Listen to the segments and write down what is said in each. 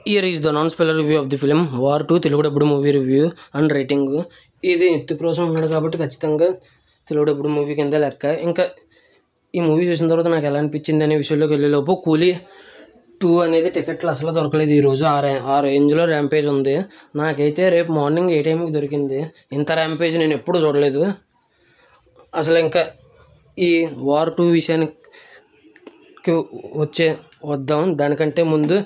Here is the non-spoiler review of the film War 2 Telugu డబ్బుడు movie review and rating. ఇది ఎత్తుకు కోసం ఉన్నాడు కాబట్టి ఖచ్చితంగా తెలుగు డబ్బుడు మూవీ కింద లెక్క. ఇంకా ఈ మూవీ చూసిన తర్వాత నాకు ఎలా అనిపించింది అనే విషయంలోకి వెళ్ళేలోపు కూలీ 2 అనేది టికెట్లు అసలు దొరకలేదు. ఈరోజు ఆ రేంజ్లో ర్యాంపేజ్ ఉంది. నాకైతే రేపు మార్నింగ్ 8 AM దొరికింది. ఇంత ర్యాంపేజ్ నేను ఎప్పుడు చూడలేదు అసలు. ఇంకా ఈ వార్ 2 విషయానికి వద్దాం. దానికంటే ముందు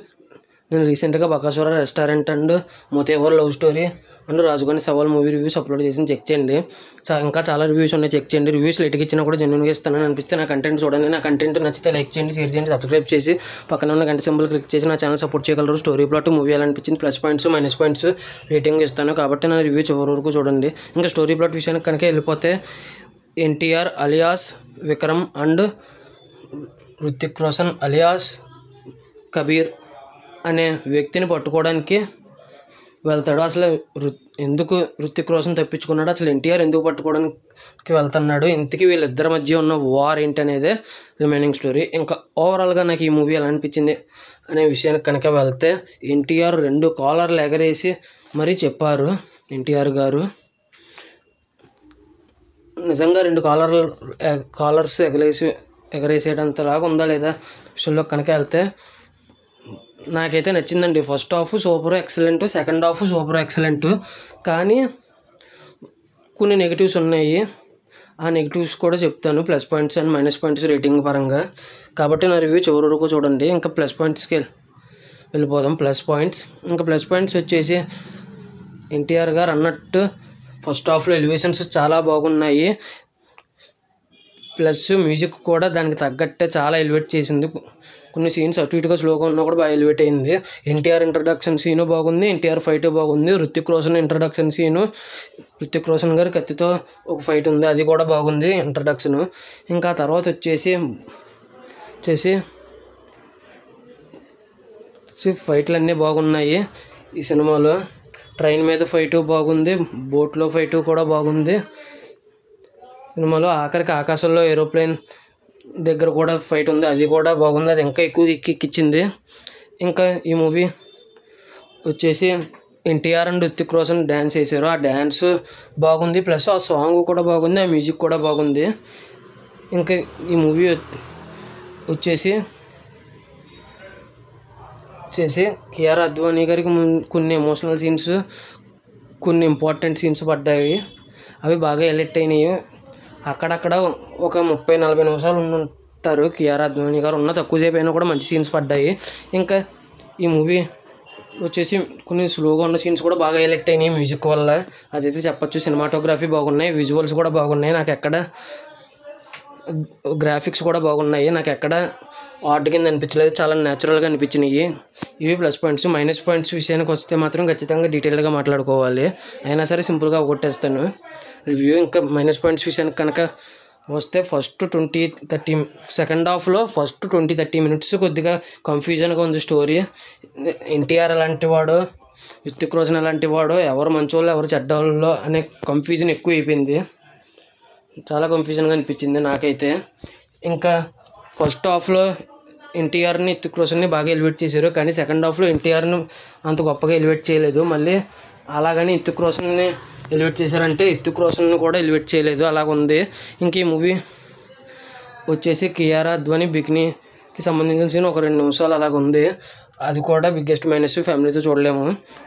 నేను రీసెంట్గా Bakasura restaurant and Mothevar love story and రాజుగాని సవాల్ మూవీ రివ్యూస్ అప్లోడ్ చేసి చెక్ చేయండి. ఇంకా చాలా రివ్యూస్ ఉన్నాయి, చెక్ చేయండి. రివ్యూస్ లేట్కి ఇచ్చినా కూడా జెన్యూన్గా ఇస్తానని అనిపిస్తే నా కంటెంట్ చూడండి. నా కంటెంట్ నచ్చితే లైక్ చేయండి, షేర్ చేయండి, సబ్స్క్రైబ్ చేసి పక్కన ఉన్న గంట సింబల్ క్లిక్ చేసి నా ఛానల్ సపోర్ట్ చేయగలరు. స్టోరీ ప్లాట్ మూవీ ఎలా అనిపించింది, plus points minus points rating ఇస్తాను కాబట్టి నా రివ్యూ చివరి వరకు చూడండి. ఇంకా స్టోరీ ప్లాట్ విషయానికి కనుక వెళ్ళిపోతే NTR alias Vikram and Ruthik Roshan alias Kabir అనే వ్యక్తిని పట్టుకోవడానికి వెళ్తాడు. అసలు ఎందుకు రుతిక్ రోషన్ తప్పించుకున్నాడు, అసలు ఎన్టీఆర్ ఎందుకు పట్టుకోవడానికి వెళ్తున్నాడు, ఇంతకీ వీళ్ళిద్దరి మధ్య ఉన్న వార్ ఏంటి అనేది రిమైనింగ్ స్టోరీ. ఇంకా ఓవరాల్గా నాకు ఈ మూవీ ఎలా అనిపించింది అనే విషయానికి కనుక వెళ్తే ఎన్టీఆర్ 2 కాలర్లు ఎగరేసి మరీ చెప్పారు. ఎన్టీఆర్ గారు నిజంగా 2 కాలర్స్ ఎగరేసేటంతలాగా ఉందా లేదా విషయంలో కనుక వెళ్తే నాకైతే నచ్చిందండి. First half super excellent, second half super excellent. కానీ కొన్ని నెగిటివ్స్ ఉన్నాయి, ఆ నెగిటివ్స్ కూడా చెప్తాను, plus points and minus points rating పరంగా. కాబట్టి నా రివ్యూ చివరి వరకు చూడండి. ఇంకా ప్లస్ పాయింట్స్కి వెళ్ళిపోదాం. ప్లస్ పాయింట్స్ వచ్చేసి ఎన్టీఆర్ గారు అన్నట్టు ఫస్ట్ హాఫ్లో ఎలివేషన్స్ చాలా బాగున్నాయి. ప్లస్ మ్యూజిక్ కూడా దానికి తగ్గట్టే చాలా ఎలివేట్ చేసింది. కొన్ని సీన్స్ అటు ఇటుగా స్లోగా ఉన్నా కూడా బాగా ఎలివేట్ అయింది. ఎన్టీఆర్ ఇంట్రడక్షన్ సీను బాగుంది, ఎన్టీఆర్ ఫైట్ బాగుంది. రుతిక్ రోషన్ ఇంట్రడక్షన్ సీను, రుతిక్ రోషన్ గారి కత్తితో ఒక ఫైట్ ఉంది, అది కూడా బాగుంది ఇంట్రడక్షను. ఇంకా తర్వాత వచ్చేసి ఫైట్లు అన్నీ బాగున్నాయి ఈ సినిమాలో. ట్రైన్ మీద ఫైటు బాగుంది, బోట్లో ఫైటు కూడా బాగుంది సినిమాలో. ఆఖరికి ఆకాశంలో ఏరోప్లేన్ దగ్గర కూడా ఫైట్ ఉంది, అది కూడా బాగుంది, అది ఇంకా ఎక్కువ ఎక్కిచ్చింది. ఇంకా ఈ మూవీ వచ్చేసి ఎన్టీఆర్ అండ్ రుతిక్ రోషన్ డ్యాన్స్ వేసారు, ఆ డ్యాన్స్ బాగుంది, ప్లస్ ఆ సాంగ్ కూడా బాగుంది, ఆ మ్యూజిక్ కూడా బాగుంది. ఇంకా ఈ మూవీ వచ్చేసి కియారా అద్వానీ గారికి కొన్ని ఎమోషనల్ సీన్స్, కొన్ని ఇంపార్టెంట్ సీన్స్ పడ్డాయి, అవి బాగా ఎలిట్ అయినాయి. అక్కడక్కడ ఒక 30-40 నిమిషాలు ఉంటారు కియారా అద్వానీ గారు, ఉన్న తక్కువసేపు అయినా కూడా మంచి సీన్స్ పడ్డాయి. ఇంకా ఈ మూవీ వచ్చేసి కొన్ని స్లోగా ఉన్న సీన్స్ కూడా బాగా ఎలిట్ అయినాయి మ్యూజిక్ వల్ల, అదైతే చెప్పచ్చు. సినిమాటోగ్రఫీ బాగున్నాయి, విజువల్స్ కూడా బాగున్నాయి, నాకు ఎక్కడ గ్రాఫిక్స్ కూడా బాగున్నాయి, నాకు ఎక్కడ ఆర్ట్ కింద అనిపించలేదు, చాలా న్యాచురల్గా అనిపించినాయి. ఇవి ప్లస్ పాయింట్స్. మైనస్ పాయింట్స్ విషయానికి వస్తే మాత్రం ఖచ్చితంగా డీటెయిల్గా మాట్లాడుకోవాలి, అయినా సరే సింపుల్గా కొట్టేస్తాను రివ్యూ. ఇంకా మైనస్ పాయింట్స్ విషయానికి కనుక వస్తే ఫస్ట్ 20-30 సెకండ్ హాఫ్లో ఫస్ట్ 20-30 మినిట్స్ కొద్దిగా కన్ఫ్యూజన్గా ఉంది స్టోరీ. ఎన్టీఆర్ ఎలాంటి వాడో, రుతిక్ రోషన్ ఎలాంటి వాడో, ఎవరు మంచోళ్ళు ఎవరు చెడ్డవాళ్ళో అనే కన్ఫ్యూజన్ ఎక్కువ అయిపోయింది, చాలా కన్ఫ్యూజన్గా అనిపించింది నాకైతే. ఇంకా ఫస్ట్ హాఫ్లో ఎన్టీఆర్ని రుతిక్ రోషన్ని బాగా ఎలివేట్ చేశారు, కానీ సెకండ్ హాఫ్లో ఎన్టీఆర్ని అంత గొప్పగా ఎలివేట్ చేయలేదు. మళ్ళీ అలాగని రుతిక్ రోషన్ని ఎలివేట్ చేశారంటే రుతిక్ రోషన్ని కూడా ఎలివేట్ చేయలేదు, అలాగుంది. ఇంక ఈ మూవీ వచ్చేసి కియారా అద్వానీ బికినీకి సంబంధించిన సీన్ ఒక 2 నిమిషాలు అలాగుంది, అది కూడా బిగ్గెస్ట్ మైనస్, ఫ్యామిలీతో చూడలేము.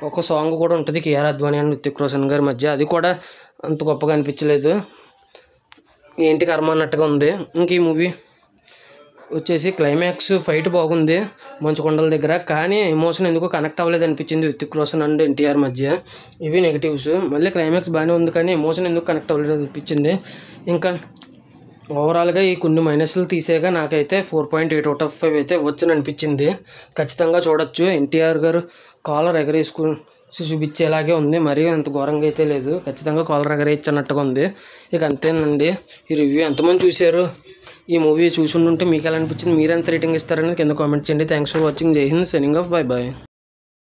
ఒక సాంగ్ కూడా ఉంటుంది కియారా అద్వానీ అండ్ రుతిక్ రోషన్ గారి మధ్య, అది కూడా అంత గొప్పగా అనిపించలేదు, ఏంటి కర్మ అన్నట్టుగా ఉంది. ఇంక ఈ మూవీ వచ్చేసి క్లైమాక్స్ ఫైట్ బాగుంది మంచుకొండల దగ్గర, కానీ ఎమోషన్ ఎందుకో కనెక్ట్ అవ్వలేదు అనిపించింది రుతిక్ రోషన్ అండ్ ఎన్టీఆర్ మధ్య, ఇవి నెగిటివ్స్. మళ్ళీ క్లైమాక్స్ బాగానే ఉంది, కానీ ఎమోషన్ ఎందుకు కనెక్ట్ అవ్వలేదు అనిపించింది. ఇంకా ఓవరాల్గా ఈ కొన్ని మైనస్లు తీసేగా నాకైతే 4.8/5 అయితే వచ్చని అనిపించింది. ఖచ్చితంగా చూడొచ్చు. ఎన్టీఆర్ గారు కాలర్ ఎగరేసుకుని చూపించేలాగే ఉంది, మరీ అంత ఘోరంగా అయితే లేదు, ఖచ్చితంగా కాలర్ ఎగరేయచ్చు అన్నట్టుగా ఉంది. ఇక అంతేనండి ఈ రివ్యూ. ఎంతమంది చూశారు ఈ మూవీ, చూసి ఉంటే మీకు ఎలా అనిపించింది, మీరు ఎంత రేటింగ్ ఇస్తారని కింద కామెంట్ చేయండి. Thanks for watching. జై Hind, signing off, bye bye.